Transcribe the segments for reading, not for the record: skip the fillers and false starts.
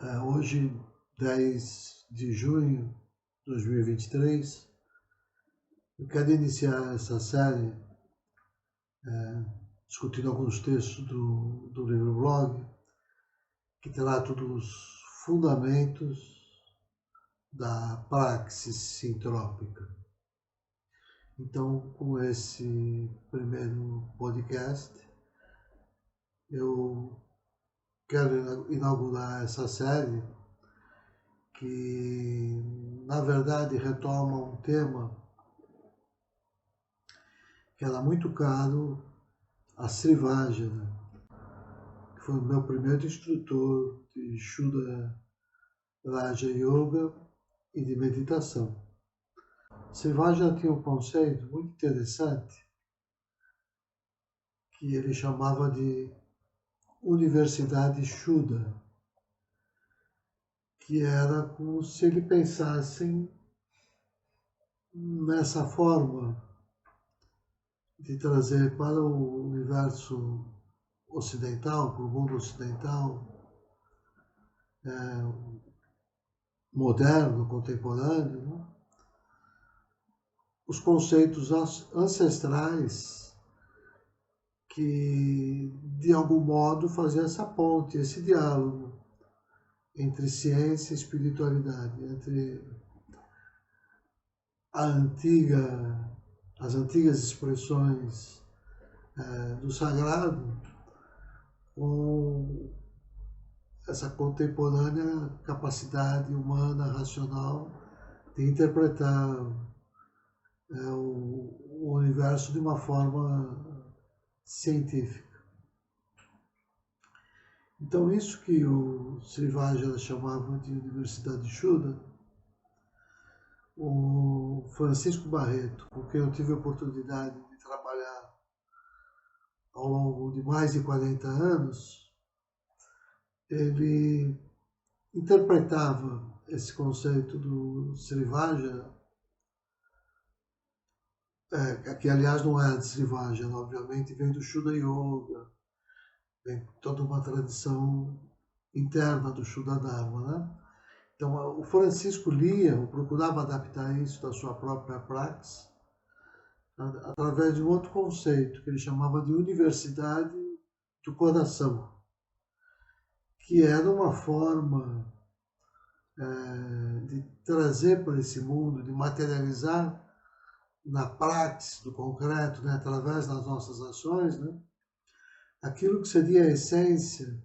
Hoje, 10 de junho de 2023, eu quero iniciar essa série discutindo alguns textos do livro blog que trata dos fundamentos da praxis sintrópica. Então, com esse primeiro podcast, eu quero inaugurar essa série que, na verdade, retoma um tema que era muito caro a Srivajana, que foi o meu primeiro instrutor de Shuddha Raja Yoga e de meditação. Srivajana tinha um conceito muito interessante que ele chamava de Universidade Shuddha, que era como se ele pensasse nessa forma de trazer para o universo ocidental, para o mundo ocidental, moderno, contemporâneo, né? Os conceitos ancestrais que, de algum modo, faziam essa ponte, esse diálogo entre ciência e espiritualidade, entre as antigas expressões do sagrado com essa contemporânea capacidade humana, racional, de interpretar o universo de uma forma científica. Então, isso que o Srivajana chamava de Universidade Shuddha, o Francisco Barreto, com quem eu tive a oportunidade de trabalhar ao longo de mais de 40 anos, ele interpretava esse conceito do Srivajana, que aliás não é de Srivajana, obviamente vem do Shuddha Yoga, vem toda uma tradição interna do Shuddha Dharma, né? Então, o Francisco lia, ou procurava adaptar isso da sua própria praxis, através de um outro conceito que ele chamava de Universidade do Coração, que era uma forma de trazer para esse mundo, de materializar na praxis do concreto, né, através das nossas ações, né, aquilo que seria a essência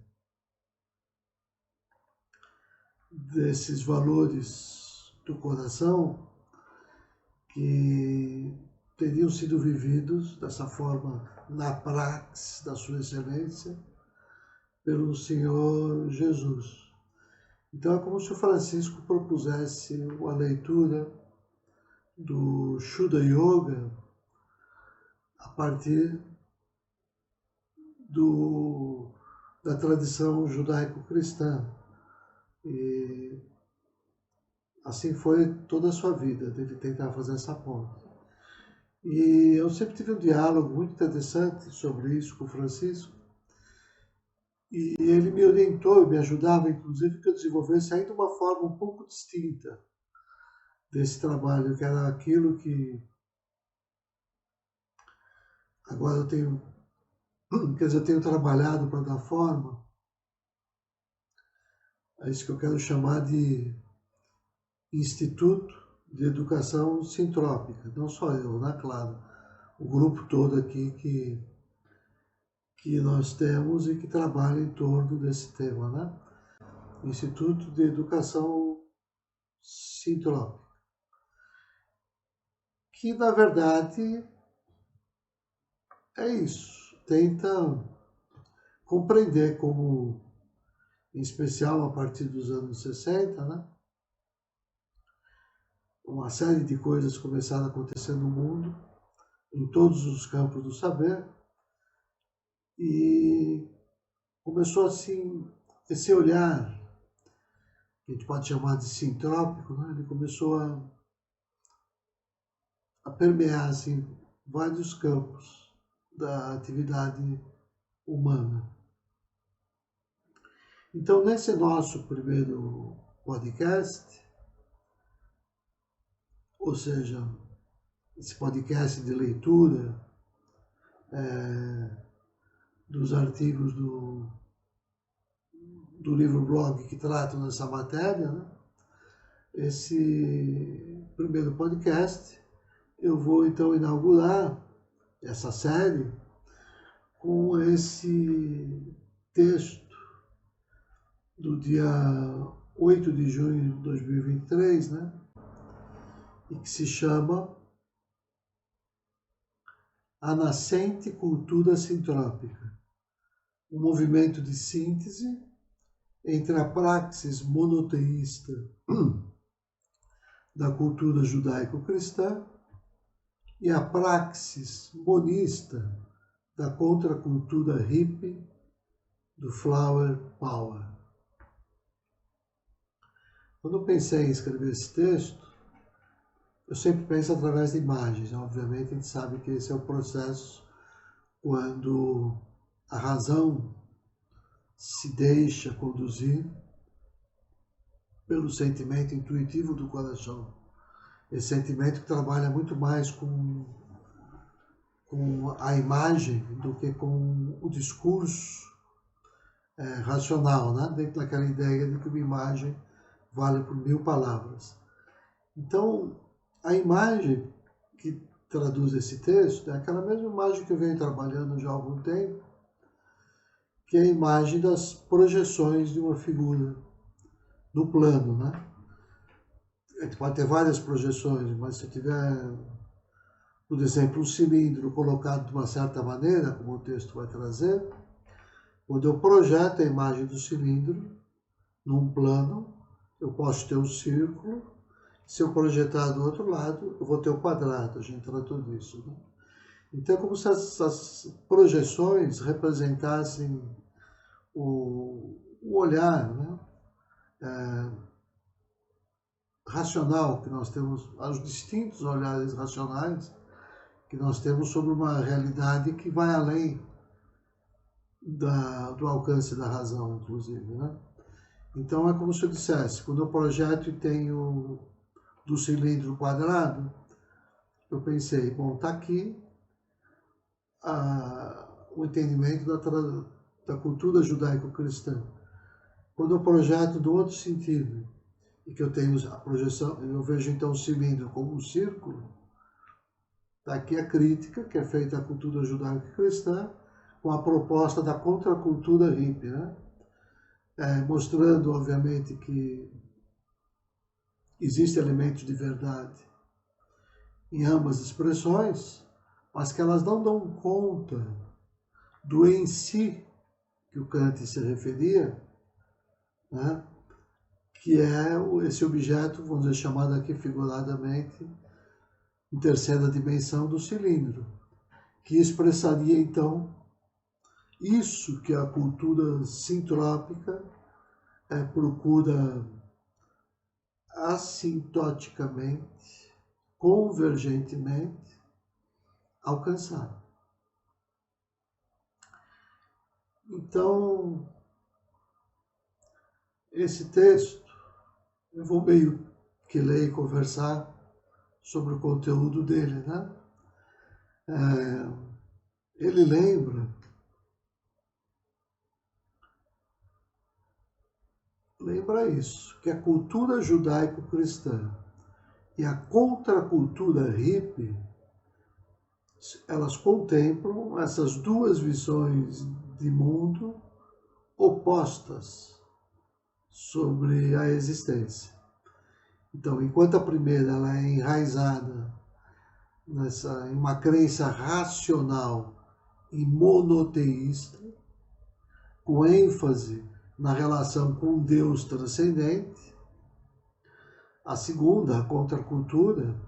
desses valores do coração que teriam sido vividos dessa forma na praxis da sua excelência pelo Senhor Jesus. Então é como se o Francisco propusesse uma leitura do Shuddha Yoga a partir da tradição judaico-cristã. E assim foi toda a sua vida, dele tentar fazer essa ponte. E eu sempre tive um diálogo muito interessante sobre isso com o Francisco, e ele me orientou e me ajudava, inclusive, que eu desenvolvesse ainda uma forma um pouco distinta desse trabalho, que era aquilo que agora eu tenho, quer dizer, eu tenho trabalhado para dar forma a isso que eu quero chamar de Instituto de Educação Sintrópica. Não só eu, né? Claro, o grupo todo aqui que nós temos e que trabalha em torno desse tema, né? Instituto de Educação Sintrópica, que na verdade é isso, tenta compreender como, em especial a partir dos anos 60, né, uma série de coisas começaram a acontecer no mundo, em todos os campos do saber, e começou assim, esse olhar, que a gente pode chamar de sintrópico, né, ele começou a permear assim, vários campos da atividade humana. Então, nesse nosso primeiro podcast, ou seja, esse podcast de leitura dos artigos do livro-blog que tratam dessa matéria, né? Esse primeiro podcast, eu vou então inaugurar essa série com esse texto do dia 8 de junho de 2023, né? E que se chama A Nascente Cultura Sintrópica, um movimento de síntese entre a praxis monoteísta da cultura judaico-cristã e a praxis monista da contracultura hippie do Flower Power. Quando eu pensei em escrever esse texto, eu sempre penso através de imagens. Obviamente, a gente sabe que esse é o processo quando a razão se deixa conduzir pelo sentimento intuitivo do coração. Esse sentimento que trabalha muito mais com a imagem do que com o discurso racional, né? Dentro daquela ideia de que uma imagem vale por 1000 palavras. Então, a imagem que traduz esse texto é aquela mesma imagem que eu venho trabalhando já há algum tempo, que é a imagem das projeções de uma figura no plano, né? A gente pode ter várias projeções, mas se tiver, por exemplo, um cilindro colocado de uma certa maneira, como o texto vai trazer, quando eu projeto a imagem do cilindro num plano, eu posso ter um círculo. Se eu projetar do outro lado, eu vou ter o quadrado. A gente tratou disso, né? Então, é como se essas projeções representassem o olhar, né? Racional que nós temos, os distintos olhares racionais que nós temos sobre uma realidade que vai além do alcance da razão, inclusive, né? Então, é como se eu dissesse, quando eu projeto e tenho do cilindro quadrado, eu pensei, bom, está aqui o entendimento da cultura judaico-cristã. Quando eu projeto do outro sentido, e que eu tenho a projeção, eu vejo então o cilindro como um círculo, está aqui a crítica que é feita à cultura judaico-cristã com a proposta da contracultura hippie, né? Mostrando, obviamente, que existem elementos de verdade em ambas expressões, mas que elas não dão conta do em si que o Kant se referia, né? Que é esse objeto, vamos dizer, chamado aqui figuradamente, em terceira dimensão do cilindro, que expressaria então isso que a cultura sintrópica procura assintoticamente, convergentemente, alcançar. Então, esse texto, eu vou meio que ler e conversar sobre o conteúdo dele, né? Ele lembra isso, que a cultura judaico-cristã e a contracultura hippie, elas contemplam essas duas visões de mundo opostas sobre a existência. Então, enquanto a primeira ela é enraizada em uma crença racional e monoteísta, com ênfase na relação com Deus transcendente, a segunda, a contracultura,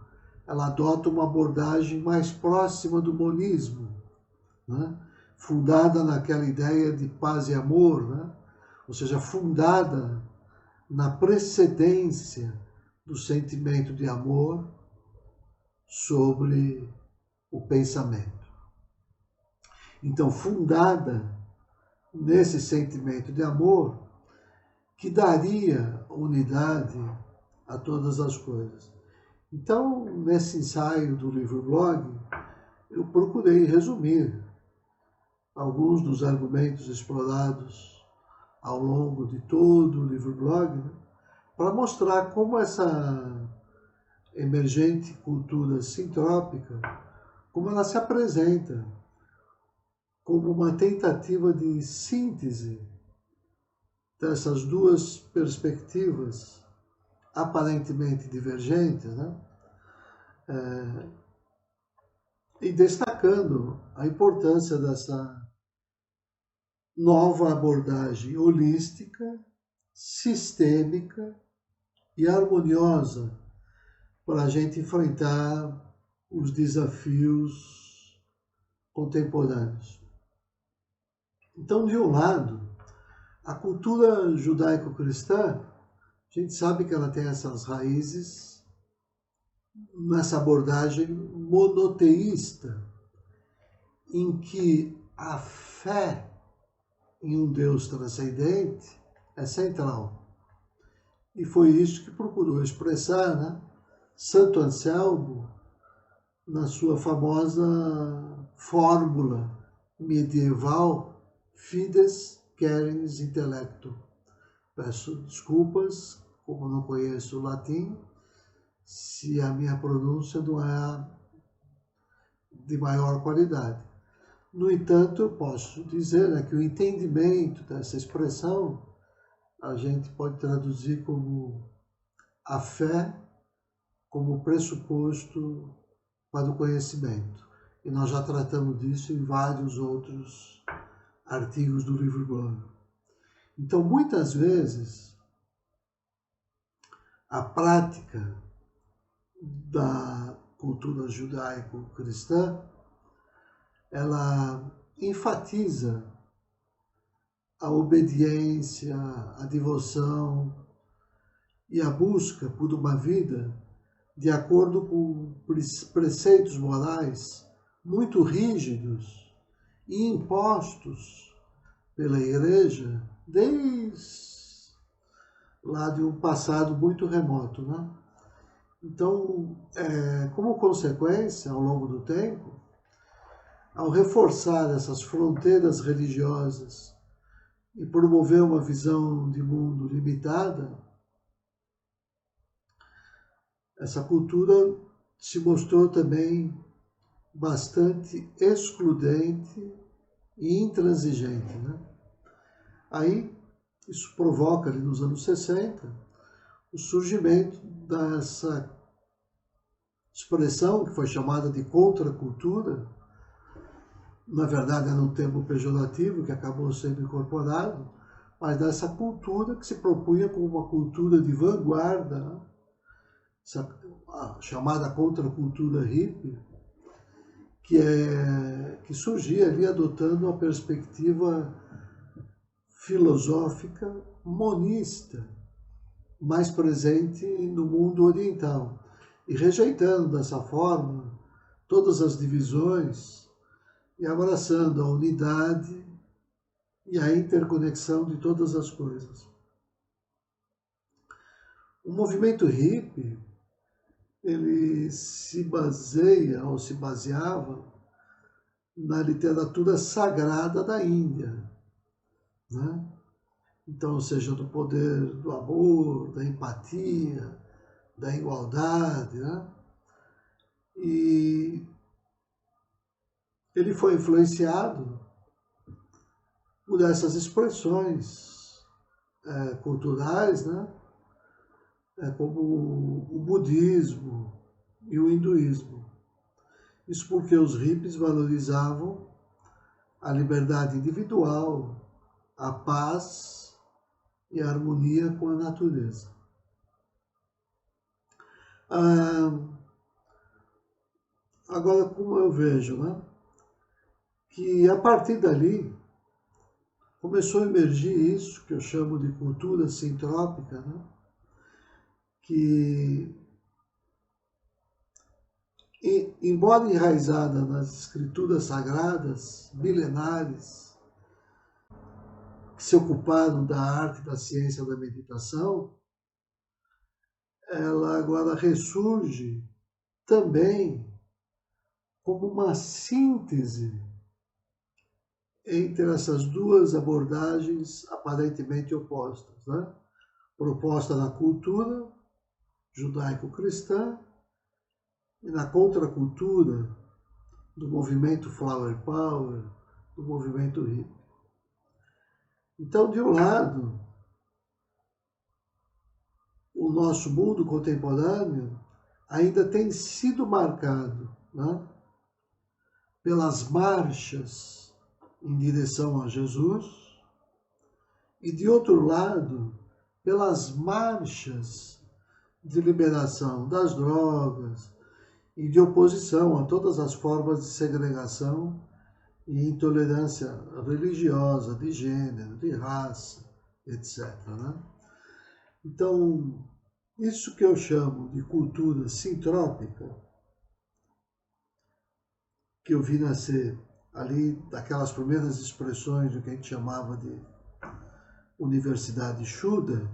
ela adota uma abordagem mais próxima do monismo, né? Fundada naquela ideia de paz e amor, né? Ou seja, fundada na precedência do sentimento de amor sobre o pensamento. Então, fundada nesse sentimento de amor, que daria unidade a todas as coisas. Então, nesse ensaio do livro-blog, eu procurei resumir alguns dos argumentos explorados ao longo de todo o livro-blog, né, para mostrar como essa emergente cultura sintrópica, como ela se apresenta como uma tentativa de síntese dessas duas perspectivas aparentemente divergentes, né? E destacando a importância dessa nova abordagem holística, sistêmica e harmoniosa para a gente enfrentar os desafios contemporâneos. Então, de um lado, a cultura judaico-cristã, a gente sabe que ela tem essas raízes nessa abordagem monoteísta, em que a fé em um Deus transcendente é central. E foi isso que procurou expressar, né, Santo Anselmo na sua famosa fórmula medieval Fides Querens Intellectum. Peço desculpas, como não conheço o latim, se a minha pronúncia não é de maior qualidade. No entanto, eu posso dizer, né, que o entendimento dessa expressão a gente pode traduzir como a fé como pressuposto para o conhecimento. E nós já tratamos disso em vários outros artigos do livro-blog. Então, muitas vezes, a prática da cultura judaico-cristã, ela enfatiza a obediência, a devoção e a busca por uma vida de acordo com preceitos morais muito rígidos e impostos pela Igreja desde lá de um passado muito remoto, né? Então, como consequência, ao longo do tempo, ao reforçar essas fronteiras religiosas e promover uma visão de mundo limitada, essa cultura se mostrou também bastante excludente e intransigente, né? Aí, isso provoca, ali nos anos 60, o surgimento dessa expressão que foi chamada de contracultura. Na verdade, era um termo pejorativo que acabou sendo incorporado, mas dessa cultura que se propunha como uma cultura de vanguarda, né? A chamada contracultura hippie, que surgia ali adotando uma perspectiva filosófica monista, mais presente no mundo oriental, e rejeitando dessa forma todas as divisões e abraçando a unidade e a interconexão de todas as coisas. O movimento hippie, ele se baseia ou se baseava na literatura sagrada da Índia, né? Então, ou seja, do poder do amor, da empatia, da igualdade, né? E ele foi influenciado por essas expressões culturais, né? Como o budismo e o hinduísmo. Isso porque os hippies valorizavam a liberdade individual, a paz e a harmonia com a natureza. Agora, como eu vejo, né, que a partir dali começou a emergir isso que eu chamo de cultura sintrópica, né, que, embora enraizada nas escrituras sagradas, milenares, que se ocuparam da arte, da ciência, da meditação, ela agora ressurge também como uma síntese entre essas duas abordagens aparentemente opostas, né? Proposta na cultura judaico-cristã e na contracultura do movimento Flower Power, do movimento hippie. Então, de um lado, o nosso mundo contemporâneo ainda tem sido marcado, né, pelas marchas em direção a Jesus e, de outro lado, pelas marchas de liberação das drogas e de oposição a todas as formas de segregação e intolerância religiosa, de gênero, de raça, etc. Né? Então, isso que eu chamo de cultura sintrópica, que eu vi nascer ali daquelas primeiras expressões do que a gente chamava de Universidade Shuddha,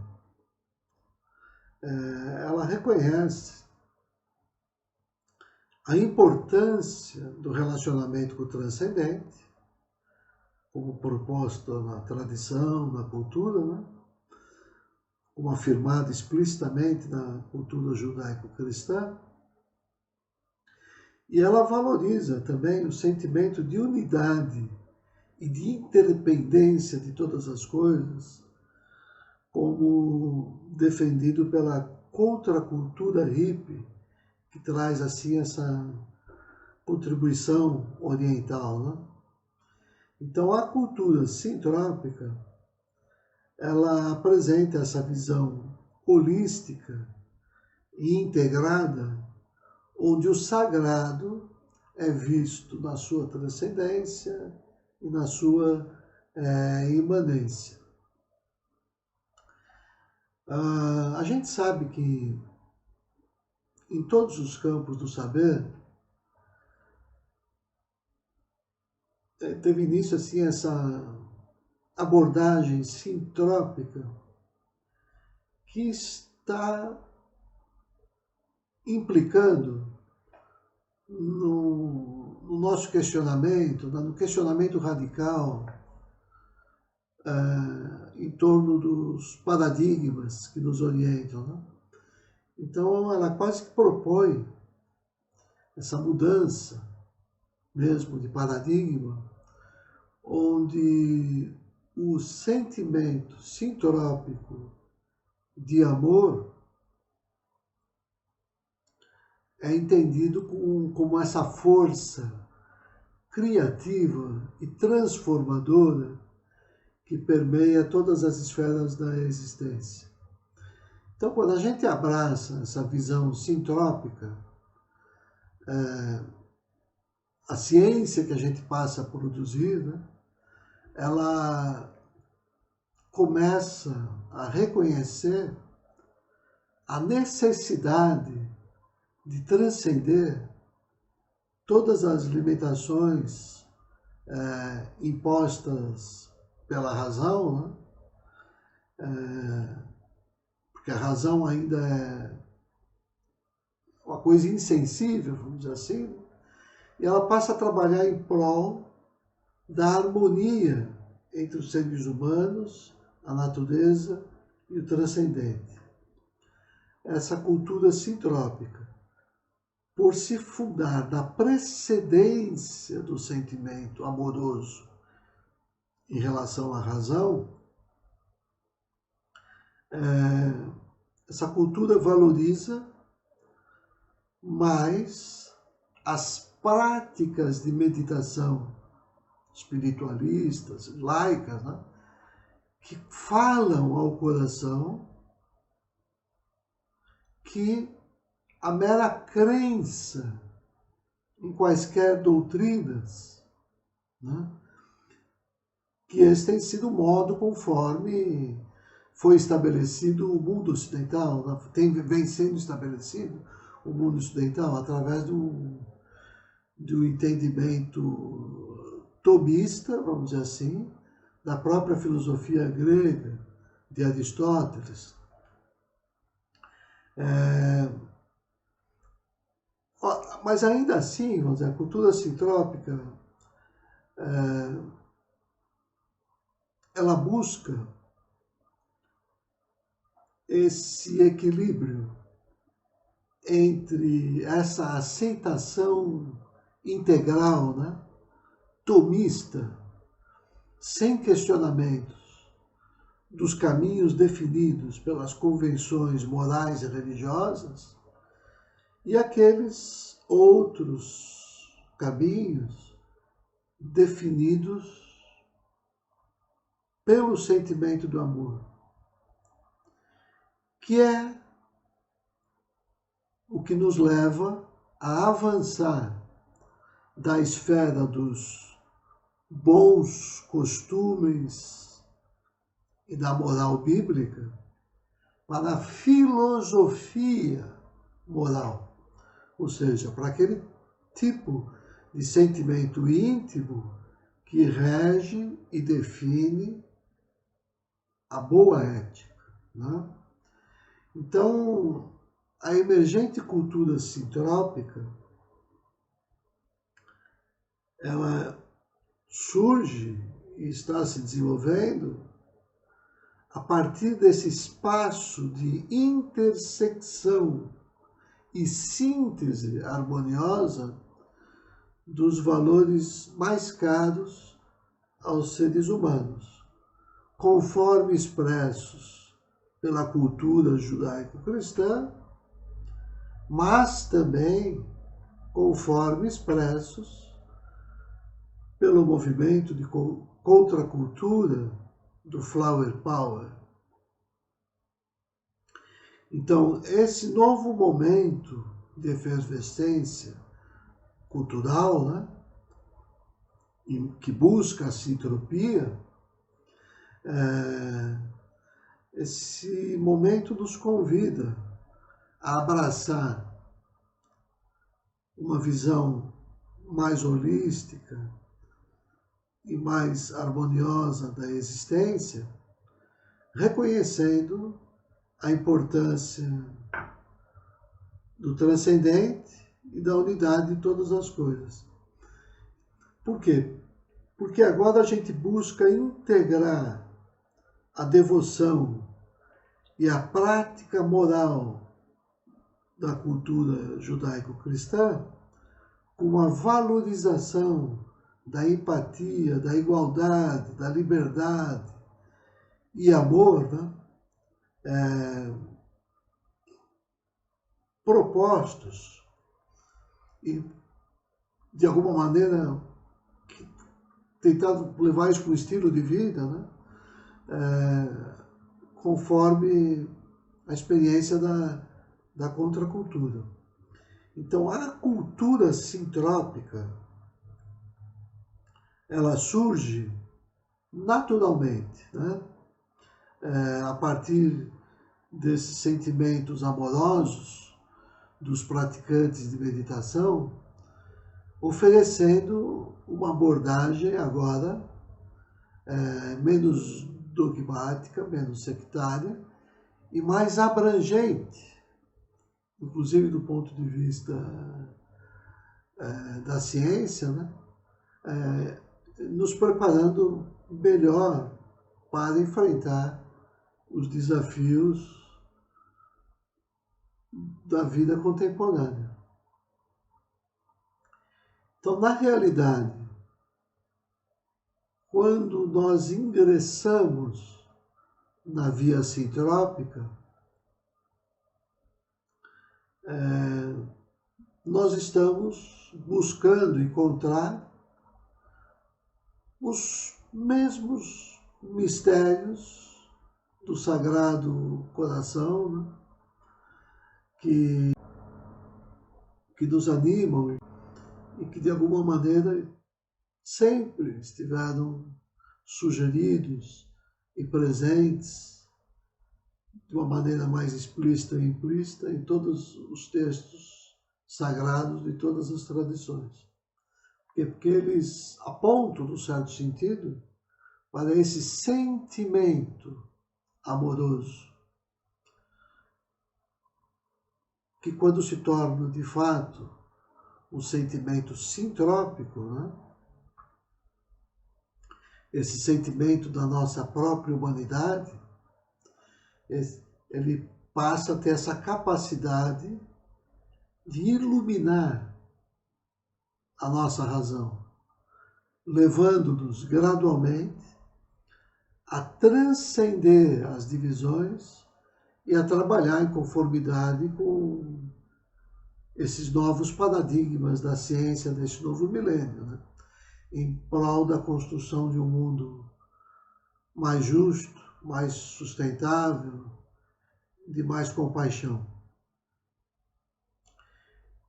ela reconhece a importância do relacionamento com o transcendente, como proposto na tradição, na cultura, né? Como afirmado explicitamente na cultura judaico-cristã, e ela valoriza também o sentimento de unidade e de interdependência de todas as coisas, como defendido pela contracultura hippie, que traz assim essa contribuição oriental, né? Então a cultura sintrópica, ela apresenta essa visão holística e integrada, onde o sagrado é visto na sua transcendência e na sua imanência. A gente sabe que em todos os campos do saber teve início assim essa abordagem sintrópica que está implicando no nosso questionamento, no questionamento radical em torno dos paradigmas que nos orientam, né? Então ela quase que propõe essa mudança mesmo de paradigma, onde o sentimento sintrópico de amor é entendido como essa força criativa e transformadora que permeia todas as esferas da existência. Então, quando a gente abraça essa visão sintrópica, a ciência que a gente passa a produzir, né, ela começa a reconhecer a necessidade de transcender todas as limitações impostas pela razão, né? Porque a razão ainda é uma coisa insensível, vamos dizer assim, e ela passa a trabalhar em prol da harmonia entre os seres humanos, a natureza e o transcendente. Essa cultura sintrópica, por se fundar na precedência do sentimento amoroso em relação à razão, essa cultura valoriza mais as práticas de meditação espiritualistas, laicas, né, que falam ao coração, que a mera crença em quaisquer doutrinas, né, que esse tem sido o modo conforme foi estabelecido o mundo ocidental, vem sendo estabelecido o mundo ocidental através do entendimento tomista, vamos dizer assim, da própria filosofia grega, de Aristóteles. Mas ainda assim, vamos dizer, a cultura sintrópica, ela busca esse equilíbrio entre essa aceitação integral, né, tomista, sem questionamentos, dos caminhos definidos pelas convenções morais e religiosas, e aqueles outros caminhos definidos pelo sentimento do amor, que é o que nos leva a avançar da esfera dos bons costumes e da moral bíblica para a filosofia moral, ou seja, para aquele tipo de sentimento íntimo que rege e define a boa ética, né? Então, a emergente cultura sintrópica, ela surge e está se desenvolvendo a partir desse espaço de intersecção e síntese harmoniosa dos valores mais caros aos seres humanos, conforme expressos pela cultura judaico-cristã, mas também conforme expressos pelo movimento de contracultura do Flower Power. Então, esse novo momento de efervescência cultural, né, que busca a sintropia, esse momento nos convida a abraçar uma visão mais holística e mais harmoniosa da existência, reconhecendo a importância do transcendente e da unidade de todas as coisas. Por quê? Porque agora a gente busca integrar a devoção e a prática moral da cultura judaico-cristã com a valorização da empatia, da igualdade, da liberdade e amor, né, propostos e, de alguma maneira, tentado levar isso para o estilo de vida, né, conforme a experiência da contracultura. Então, a cultura sintrópica, ela surge naturalmente, né, a partir desses sentimentos amorosos dos praticantes de meditação, oferecendo uma abordagem agora menos dogmática, menos sectária e mais abrangente, inclusive do ponto de vista da ciência, né? Nos preparando melhor para enfrentar os desafios da vida contemporânea. Então, na realidade, quando nós ingressamos na via sintrópica, nós estamos buscando encontrar os mesmos mistérios do Sagrado Coração, né, que nos animam e que, de alguma maneira, sempre estiveram sugeridos e presentes de uma maneira mais explícita e implícita em todos os textos sagrados de todas as tradições. Porque eles apontam, num certo sentido, para esse sentimento amoroso, que quando se torna de fato um sentimento sintrópico, né? Esse sentimento da nossa própria humanidade, ele passa a ter essa capacidade de iluminar a nossa razão, levando-nos gradualmente a transcender as divisões e a trabalhar em conformidade com esses novos paradigmas da ciência desse novo milênio, né? Em prol da construção de um mundo mais justo, mais sustentável, de mais compaixão.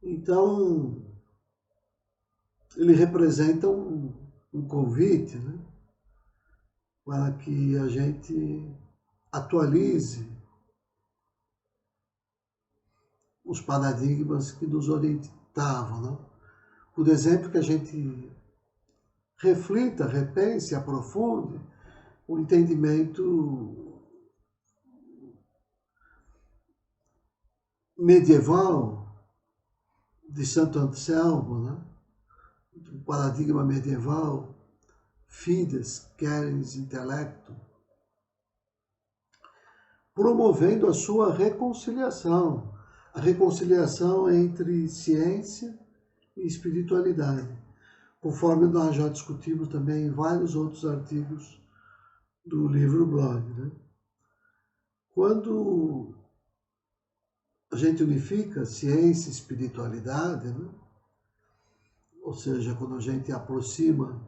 Então, ele representa um convite, né, para que a gente atualize os paradigmas que nos orientavam, né? Por exemplo, que a gente reflita, repense, aprofunde o entendimento medieval de Santo Anselmo, né? O paradigma medieval, fides, queres, intelecto, promovendo a sua reconciliação, a reconciliação entre ciência e espiritualidade, conforme nós já discutimos também em vários outros artigos do livro blog, né? Quando a gente unifica ciência e espiritualidade, né? Ou seja, quando a gente aproxima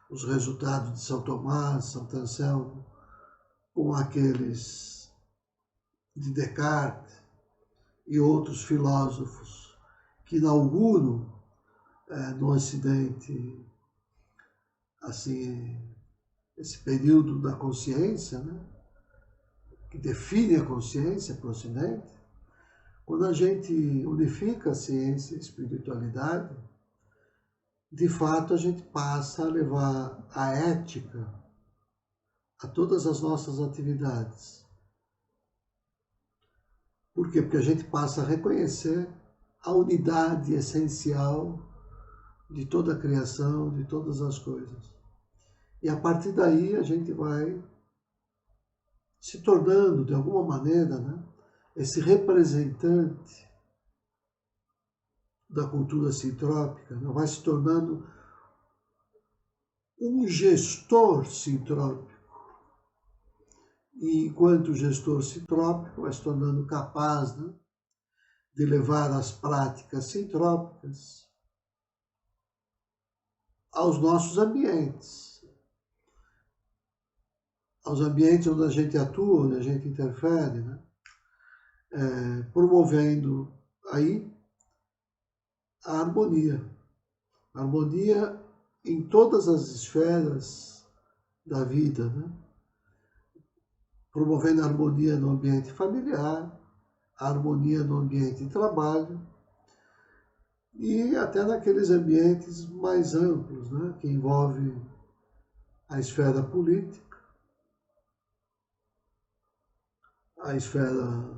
os resultados de São Tomás, Santo Anselmo, com aqueles de Descartes e outros filósofos que inauguram no Ocidente assim, esse período da consciência, né, que define a consciência para o Ocidente, quando a gente unifica a ciência e a espiritualidade, de fato a gente passa a levar a ética a todas as nossas atividades. Por quê? Porque a gente passa a reconhecer a unidade essencial de toda a criação, de todas as coisas. E a partir daí a gente vai se tornando, de alguma maneira, né, esse representante da cultura sintrópica, né, vai se tornando um gestor sintrópico. E enquanto gestor sintrópico, vai se tornando capaz, né, de levar as práticas sintrópicas aos nossos ambientes, aos ambientes onde a gente atua, onde a gente interfere, né? Promovendo aí a harmonia em todas as esferas da vida, né? Promovendo a harmonia no ambiente familiar, a harmonia no ambiente de trabalho e até naqueles ambientes mais amplos, né? Que envolvem a esfera política, a esfera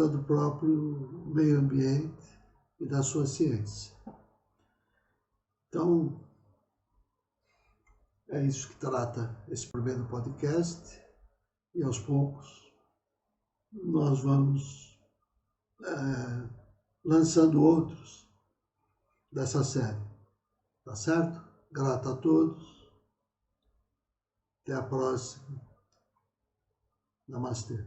do próprio meio ambiente e da sua ciência. Então, é isso que trata esse primeiro podcast e aos poucos nós vamos lançando outros dessa série, tá certo? Grato a todos, até a próxima. Namastê.